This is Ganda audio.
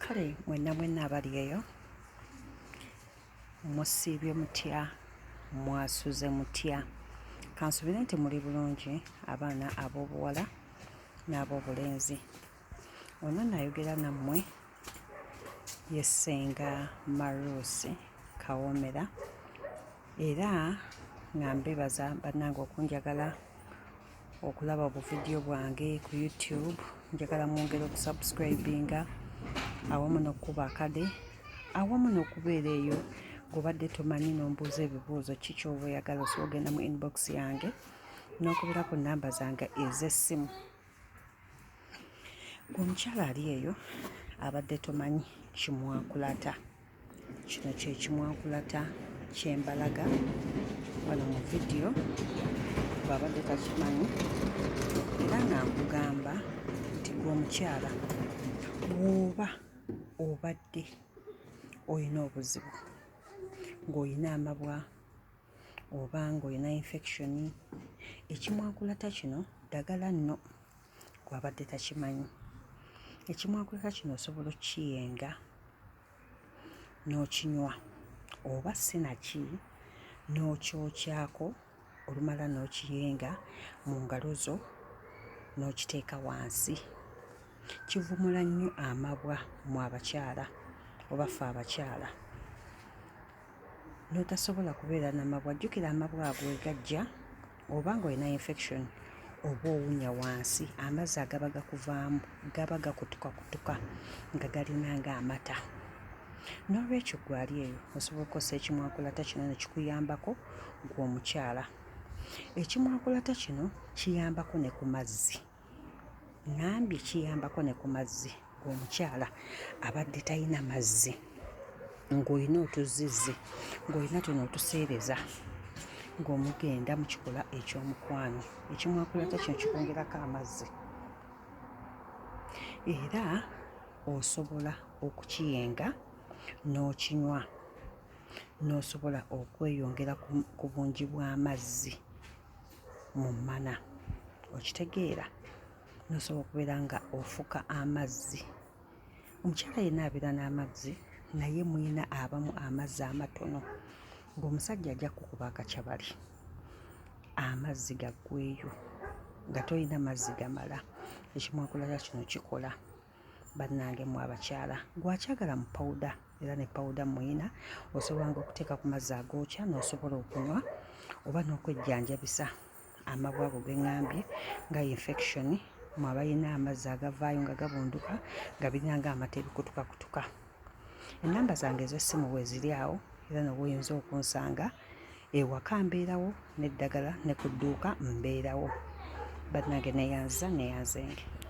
Kale mwenna abali eyo musiibye mutya, mwasuze mutya? Kansubire nti muli bulungi abaana ab'obuwala n'ab'obulenzi. Ono nayogera nammwe ye Ssenga Maruusi Kawomera, era nga mbebaza bannange okunjagala okulaba obuvidiyo bwange ku YouTube. Njagala mwongere okusubscribinga awamu n'okkuba akade, awamu n'okubeera eyo ng'obadde tomanyi n'ombuuza ebibuuzo ki ky'oba oyagala, osobola ogenda mu inbox yange n'okubira ku nnamba zange ez'essimu. Gwe omukyala ali eyo abadde tomanyi kimwakulata. Kino kye kimwakulata kye mbalaga wano mu vidiyo bw'abadde takimanyi, era nga nkugamba nti gwe omukyala bw'oba obadde olina obuzibu ng'olina amabwa oba ng'olina infection, ekimwakulata kino ddagala nno gw'abadde takimanyi. Ekimwakulata kino osobola okkiyenga n'okinywa, oba sinaki n'okyokyako, olumala n'okiyenga mu ngalo zo n'okiteeka wansi. Kivumula nnyo amabwa mu abakyala oba ffe abakyala n'otasobola kubeera n'amabwa. Jjukira amabwa ago we gajja oba ng'olina infection oba owunya wansi, amazzi agaba gakuvaamu gaba gakutukakutuka nga galina ng'amata. N'olwekyo gwe ali eyo osobola okukozesa ekimwakulata kino ne kikuyambako gwe omukyala. Ekimwakulata kino kiyambako ne ku mazzi, ŋŋambye kiyambako ne ku mazzi. Gwe omukyala abadde talina mazzi, ng'olina otuzizzi, ng'olina tuno otuseereza, ng'omugenda mu kikola eky'omukwano, ekimwakulata kino kikwongerako amazzi. Era osobola okukiyenga n'okinywa, n'osobola okweyongera ku bungi bw'amazzi mu mmana. Okitegeera? N'osobola okubeera nga ofuka amazzi. Omukyala yenna abeera n'amazzi, naye mwina abamu amazzi amatono. Ng'omusajja ajja kukuba akacyabali, amazzi gaggweeyo nga tolina mazzi gamala. Ekimwakulata kino kikola bannange mmwe abakyala. Gwakyagala mu pawuda, era ne pawuda mwina, osobolanga okuteeka ku mazzi agookya n'osobola okunywa oba n'okwejjanjabisa amabwa ago ge ŋŋambye nga infection, mmwe abalina amazzi agavaayo nga gabunduka nga birina ng'amata ebikutukakutuka. Ennamba zange ez'essimu weeziri awo, era ne bw'oyinza okunsanga ewaka mbeerawo, n'eddagala ne ku dduuka mbeerawo. Bannange neeyanza neeyanzenge.